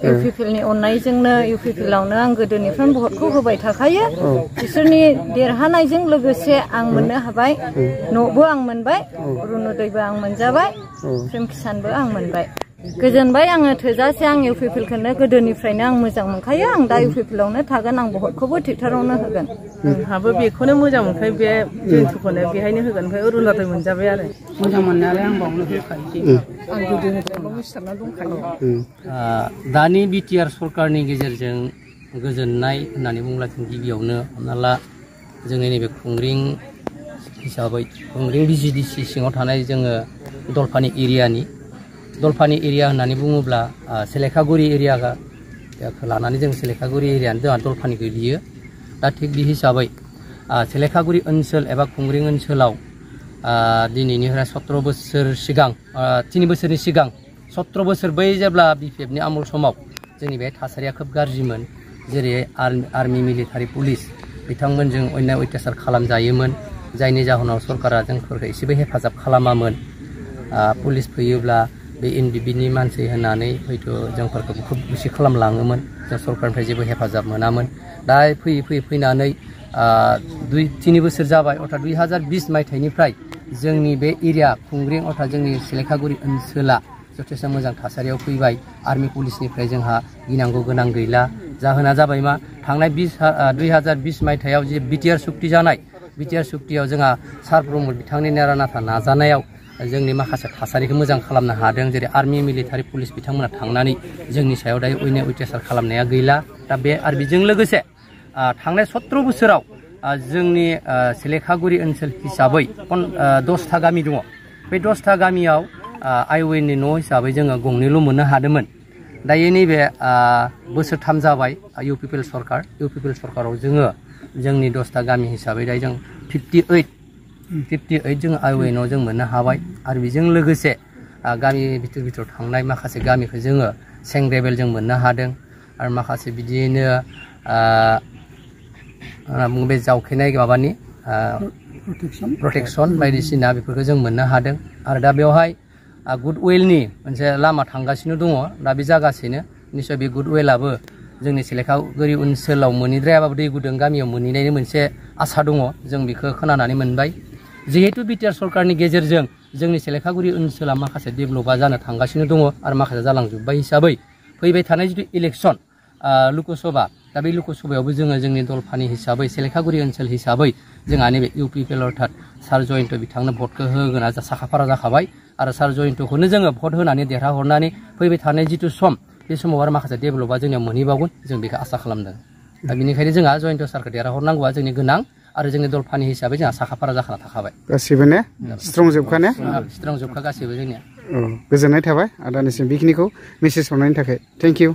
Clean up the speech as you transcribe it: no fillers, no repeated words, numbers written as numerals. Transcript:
इउपिपिएलनि अननायजोंनो इउपिपिएलावनो आं गोदोनिफ्रायनो भटखौ होबाय थाखायो बिसोरनि देरहानायजों लोगोसे आं मोननो हाबाय न'बो आं मोनबाय अरुणोदयबो आं मोनजाबाय प्रेम किसानबो आं मोनबाय गोजोनबाय आङो थोजासे आं इउपिपिएलखौनो गोदोनिफ्रायनो आं मोजां मोनखायो आं दा इउपिपिएलावनो थागोन आं भटखौबो ट्रेक्टरावनो होगोन आंहाबो बेखौनो मोजां मोनखायो बे जयन्तखौनो बेहायनो होगोन ओमफ्राय अरुणोदय मोनजाबाय आरो मोजां मोननायालाय आं बावनो होखायो आं गोदोनिफ्रायनो सिथाबना दंखायो दानि बिटिआर सरकारनि गेजेरजों गोजोननाय होननानै बुङोब्ला जों गिबियावनो हमना ला जोंनि नैबे खुंग्रिं हिसाबै खुंग्रिं बिजिडिसि सिङाव थानाय जोङो दलपानि एरिया होननानै बुङोब्ला सेलेखागुरि एरियाखौ लानानै जों सेलेखागुरि एरियानो जोंहा दलपानि गोग्लैयो दा थिग बे हिसाबै सेलेखागुरि ओनसोल एबा खुंग्रिं ओनसोलाव दिनैनिफ्राय 17 बोसोर सिगां 3 बोसोरनि सिगां 17 बोसोर बै जेब्ला बिपिएफनि आमल समाव जोंनि बे थासारिया खोब गाज्रिमोन जेरै आर्मि मिलिटारि पुलिस बिथांमोनजों अन्याय अत्याचार खालामजायोमोन जायनि जाहोनाव सरकारा जोंफोरखौ एसेबो हेफाजाब खालामामोन पुलिस फैयोब्ला बे एनबिबिनि मानसि होननानै हयथ' जोंफोरखौ खोब खुसि खालामलाङोमोन जों सरकारनिफ्राय जेबो हेफाजाब मोनामोन दा फैनानै 2-3 बोसोर जाबाय अर्थात 2020 मायथाइनिफ्राय जोंनि बे एरिया खुंग्रिं अर्थात जोंनि सेलेखागुरि ओनसोला जथेस्थ' मोजां थासारियाव फैबाय आर्मि पुलिसनिफ्राय जोंहा गिनांगौ गोनां गैला जाहोना जाबाय मा थांनाय 2020 मायथाइयाव जे बिटिआर सुक्ति जानाय बिटिआर सुक्तियाव जोंहा सार प्रमद बिथांनि नारा-नाथा नाजानायाव जोंनि माखासे थासारिखौ मोजां खालामनो हादों जेरै आर्मि मिलिटारि पुलिस बिथांमोना थांनानै जोंनि सायाव दायो अन्याय अत्याचार खालामनाया गैला दा बे आरो बेजों लोगोसे थांनाय 17 बोसोराव जोंनि सेलेखागुरि ओनसोल हिसाबै 10था गामि दङ बे 10था गामियाव आइअएनि न' हिसाबै जोङो गंनैल' मोननो हादोंमोन दायो नैबे बोसोरथाम जाबाय इउपिपिएल सरकाराव जोङो जोंनि 10था गामि हिसाबै दायो जों 58 जों आइअए न' जों मोननो हाबाय आरो बेजों लोगोसे गामि बिथोर थांनाय माखासे गामिखौ जोङो सेंग्रेबेल जों मोननो हादों आरो माखासे बिदियैनो बे जावखेनाय माबानि प्रटेक्सन बायदिसिना बेफोरखौ जों मोननो हादों आरो दा बेवहाय गुडवेलनि मोनसे लामा थांगासिनो दङ दा बे जागासिनो निश्चय बे गुडवेलाबो जोंनि सेलेखागुरि ओनसोलाव मोनहैद्रायाबाबो दै गुदुं गामियाव मोनहैनायनि मोनसे आसा दङ जों बेखौ खोनानानै मोनबाय जिहेतु बिटिआर सरकारनि गेजेरजों जोंनि सेलेखागुरि ओनसोला माखासे डेभेलपा जानो थांगासिनो दङ आरो माखासे जालांजोब्बाय हिसाबै फैबाय थानाय जिथु इलेक्सन लकसभा दा बे लकसभायावबो जोङो जोंनि दलपानि हिसाबै सेलेखागुरि ओनसोल हिसाबै जोंहा नैबे इउपिपिएल अर्थात सार जयन्त बिथांनो भटखौ होगोना साखाफारा जाखाबाय आरो सार जयन्तखौनो जोङो भट होनानै देरहाहरनानै फैबाय थानाय जिथु सम बे समाव आरो माखासे डेभेलपा जोंनियाव मोनहैबावगोन जों बेखौ आसा खालामदों दा बेनिखायनो जोंहा जयन्त सारखौ देरहाहरनांगौआ जोंनि गोनां आरो जोंनि दलपानि हिसाबै जोंहा साखाफारा जाखाना थाखाबाय गासिबो ने स्ट्रं जोबखा गासिबो जोंनिया गोजोननाय थाबाय आदानिसिम बेखिनिखौ मेसेज हरनायनि थाखाय थेंक इउ